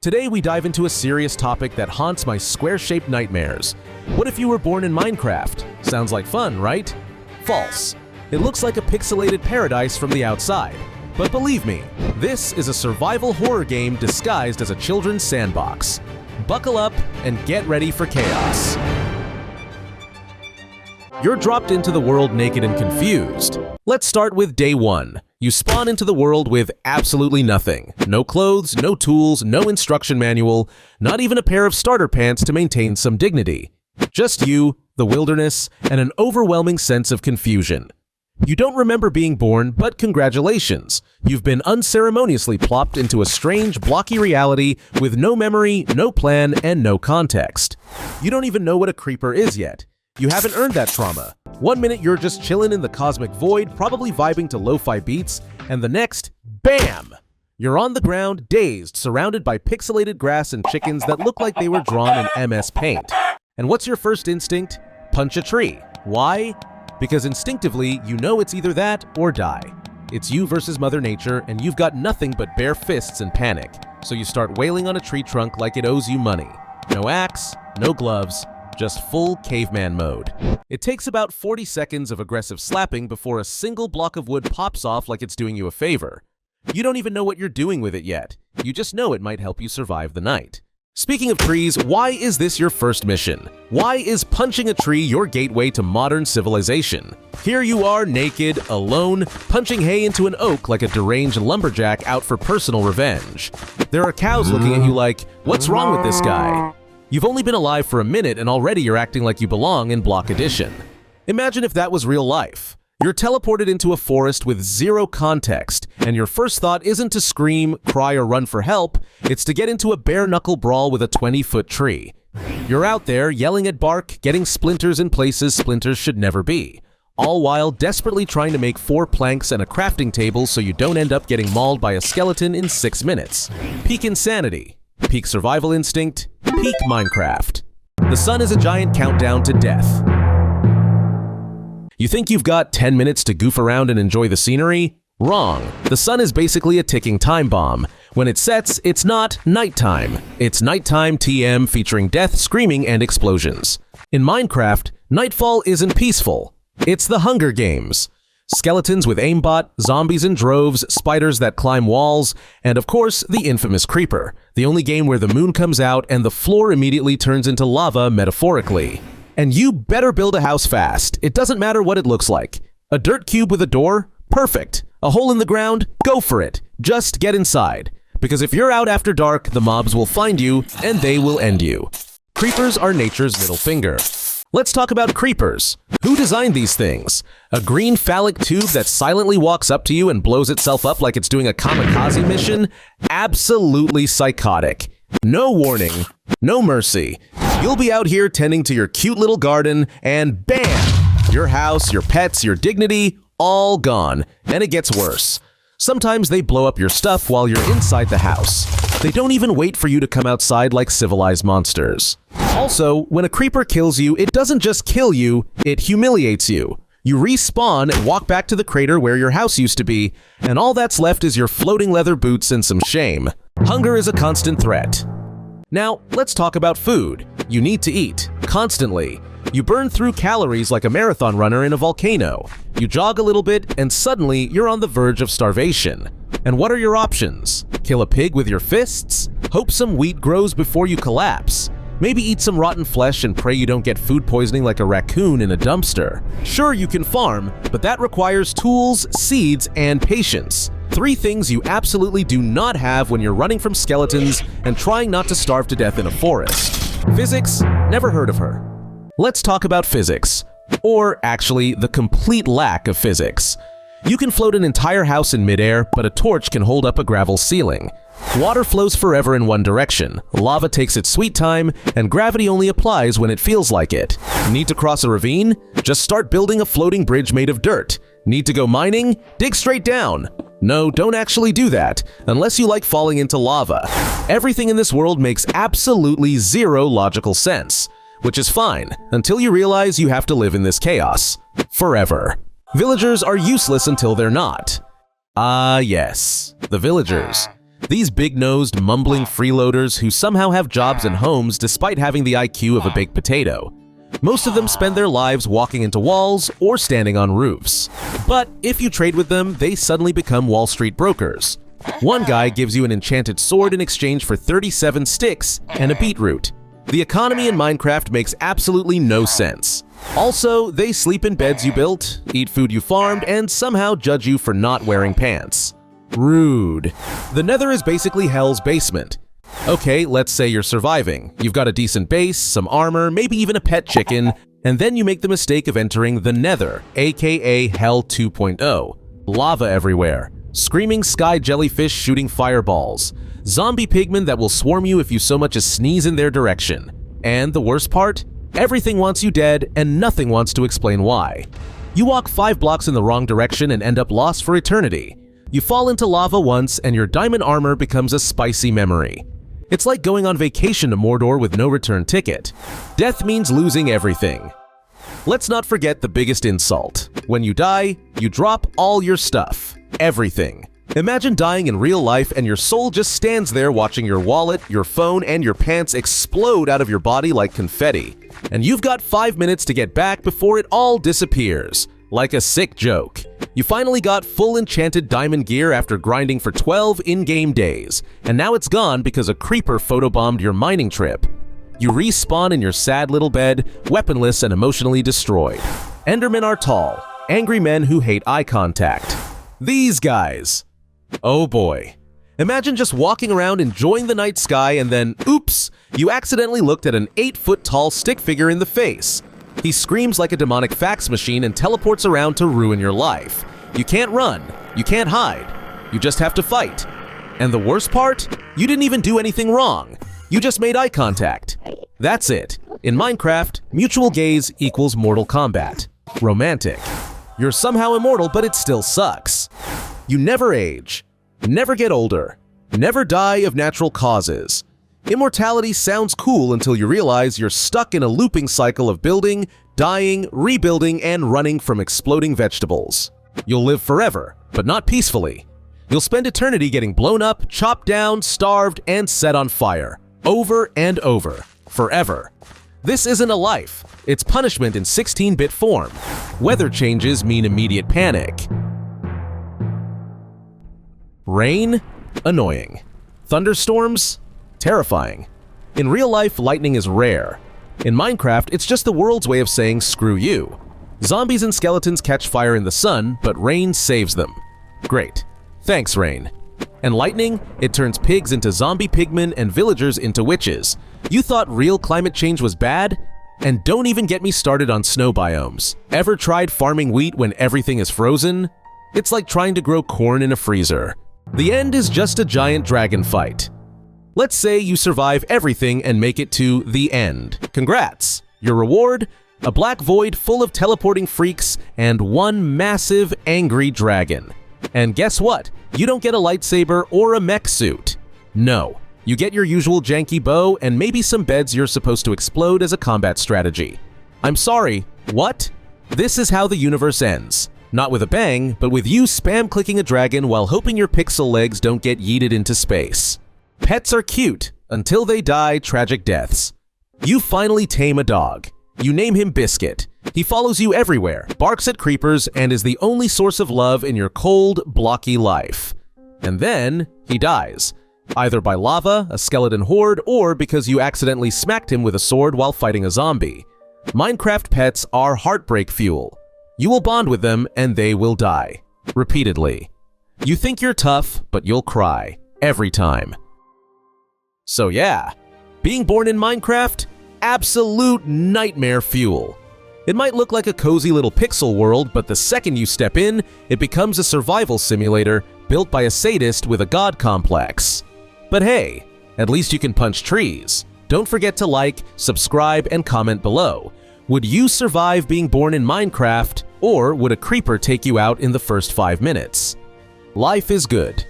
Today we dive into a serious topic that haunts my square-shaped nightmares. What if you were born in Minecraft? Sounds like fun, right? False. It looks like a pixelated paradise from the outside. But believe me, this is a survival horror game disguised as a children's sandbox. Buckle up and get ready for chaos. You're dropped into the world naked and confused. Let's start with day 1. You spawn into the world with absolutely nothing. No clothes, no tools, no instruction manual, not even a pair of starter pants to maintain some dignity. Just you, the wilderness, and an overwhelming sense of confusion. You don't remember being born, but congratulations. You've been unceremoniously plopped into a strange, blocky reality with no memory, no plan, and no context. You don't even know what a creeper is yet. You haven't earned that trauma. One minute you're just chilling in the cosmic void, probably vibing to lo-fi beats, and the next, BAM! You're on the ground, dazed, surrounded by pixelated grass and chickens that look like they were drawn in MS Paint. And what's your first instinct? Punch a tree. Why? Because instinctively, you know it's either that or die. It's you versus Mother Nature, and you've got nothing but bare fists and panic. So you start wailing on a tree trunk like it owes you money. No axe, no gloves, just full caveman mode. It takes about 40 seconds of aggressive slapping before a single block of wood pops off like it's doing you a favor. You don't even know what you're doing with it yet. You just know it might help you survive the night. Speaking of trees, why is this your first mission? Why is punching a tree your gateway to modern civilization? Here you are, naked, alone, punching hay into an oak like a deranged lumberjack out for personal revenge. There are cows looking at you like, what's wrong with this guy? You've only been alive for a minute and already you're acting like you belong in Block Edition. Imagine if that was real life. You're teleported into a forest with zero context, and your first thought isn't to scream, cry, or run for help, it's to get into a bare-knuckle brawl with a 20-foot tree. You're out there, yelling at bark, getting splinters in places splinters should never be, all while desperately trying to make 4 planks and a crafting table so you don't end up getting mauled by a skeleton in 6 minutes. Peak insanity. Peak survival instinct. Peak Minecraft. The sun is a giant countdown to death. You think you've got 10 minutes to goof around and enjoy the scenery? Wrong. The sun is basically a ticking time bomb. When it sets, it's not nighttime. It's nighttime TM featuring death, screaming, and explosions. In Minecraft, nightfall isn't peaceful. It's the Hunger Games. Skeletons with aimbot, zombies in droves, spiders that climb walls, and of course, the infamous creeper, the only game where the moon comes out and the floor immediately turns into lava metaphorically. And you better build a house fast. It doesn't matter what it looks like. A dirt cube with a door? Perfect. A hole in the ground? Go for it. Just get inside. Because if you're out after dark, the mobs will find you, and they will end you. Creepers are nature's middle finger. Let's talk about creepers. Who designed these things? A green phallic tube that silently walks up to you and blows itself up like it's doing a kamikaze mission? Absolutely psychotic. No warning, no mercy. You'll be out here tending to your cute little garden and BAM! Your house, your pets, your dignity, all gone. And it gets worse. Sometimes they blow up your stuff while you're inside the house. They don't even wait for you to come outside like civilized monsters. Also, when a creeper kills you, it doesn't just kill you, it humiliates you. You respawn and walk back to the crater where your house used to be, and all that's left is your floating leather boots and some shame. Hunger is a constant threat. Now, let's talk about food. You need to eat, constantly. You burn through calories like a marathon runner in a volcano. You jog a little bit, and suddenly you're on the verge of starvation. And what are your options? Kill a pig with your fists? Hope some wheat grows before you collapse? Maybe eat some rotten flesh and pray you don't get food poisoning like a raccoon in a dumpster. Sure, you can farm, but that requires tools, seeds, and patience. 3 things you absolutely do not have when you're running from skeletons and trying not to starve to death in a forest. Physics? Never heard of her. Let's talk about physics. Or actually, the complete lack of physics. You can float an entire house in midair, but a torch can hold up a gravel ceiling. Water flows forever in one direction, lava takes its sweet time, and gravity only applies when it feels like it. Need to cross a ravine? Just start building a floating bridge made of dirt. Need to go mining? Dig straight down. No, don't actually do that, unless you like falling into lava. Everything in this world makes absolutely zero logical sense, which is fine, until you realize you have to live in this chaos. Forever. Villagers are useless until they're not. Ah, yes, the villagers. These big-nosed, mumbling freeloaders who somehow have jobs and homes despite having the IQ of a baked potato. Most of them spend their lives walking into walls or standing on roofs. But if you trade with them, they suddenly become Wall Street brokers. One guy gives you an enchanted sword in exchange for 37 sticks and a beetroot. The economy in Minecraft makes absolutely no sense. Also, they sleep in beds you built, eat food you farmed, and somehow judge you for not wearing pants. Rude. The Nether is basically Hell's basement. Okay, let's say you're surviving. You've got a decent base, some armor, maybe even a pet chicken, and then you make the mistake of entering the Nether, aka Hell 2.0. Lava everywhere. Screaming sky jellyfish shooting fireballs. Zombie pigmen that will swarm you if you so much as sneeze in their direction. And the worst part? Everything wants you dead and nothing wants to explain why. You walk 5 blocks in the wrong direction and end up lost for eternity. You fall into lava once and your diamond armor becomes a spicy memory. It's like going on vacation to Mordor with no return ticket. Death means losing everything. Let's not forget the biggest insult. When you die, you drop all your stuff. Everything. Imagine dying in real life and your soul just stands there watching your wallet, your phone, and your pants explode out of your body like confetti. And you've got 5 minutes to get back before it all disappears. Like a sick joke. You finally got full enchanted diamond gear after grinding for 12 in-game days, and now it's gone because a creeper photobombed your mining trip. You respawn in your sad little bed, weaponless and emotionally destroyed. Endermen are tall, angry men who hate eye contact. These guys. Oh boy. Imagine just walking around enjoying the night sky and then, oops, you accidentally looked at an 8-foot-tall stick figure in the face. He screams like a demonic fax machine and teleports around to ruin your life. You can't run, you can't hide, you just have to fight. And the worst part? You didn't even do anything wrong. You just made eye contact. That's it. In Minecraft, mutual gaze equals Mortal Kombat. Romantic. You're somehow immortal, but it still sucks. You never age, never get older, never die of natural causes. Immortality sounds cool until you realize you're stuck in a looping cycle of building, dying, rebuilding, and running from exploding vegetables. You'll live forever, but not peacefully. You'll spend eternity getting blown up, chopped down, starved, and set on fire. Over and over. Forever. This isn't a life. It's punishment in 16-bit form. Weather changes mean immediate panic. Rain? Annoying. Thunderstorms? Terrifying. In real life, lightning is rare. In Minecraft, it's just the world's way of saying screw you. Zombies and skeletons catch fire in the sun, but rain saves them. Great. Thanks, rain. And lightning? It turns pigs into zombie pigmen and villagers into witches. You thought real climate change was bad? And don't even get me started on snow biomes. Ever tried farming wheat when everything is frozen? It's like trying to grow corn in a freezer. The end is just a giant dragon fight. Let's say you survive everything and make it to the end. Congrats! Your reward? A black void full of teleporting freaks and one massive angry dragon. And guess what? You don't get a lightsaber or a mech suit. No. You get your usual janky bow and maybe some beds you're supposed to explode as a combat strategy. I'm sorry, what? This is how the universe ends. Not with a bang, but with you spam-clicking a dragon while hoping your pixel legs don't get yeeted into space. Pets are cute, until they die tragic deaths. You finally tame a dog. You name him Biscuit. He follows you everywhere, barks at creepers, and is the only source of love in your cold, blocky life. And then, he dies. Either by lava, a skeleton horde, or because you accidentally smacked him with a sword while fighting a zombie. Minecraft pets are heartbreak fuel. You will bond with them, and they will die. Repeatedly. You think you're tough, but you'll cry. Every time. So yeah, being born in Minecraft? Absolute nightmare fuel. It might look like a cozy little pixel world, but the second you step in, it becomes a survival simulator built by a sadist with a god complex. But hey, at least you can punch trees. Don't forget to like, subscribe, and comment below. Would you survive being born in Minecraft, or would a creeper take you out in the first 5 minutes? Life is good.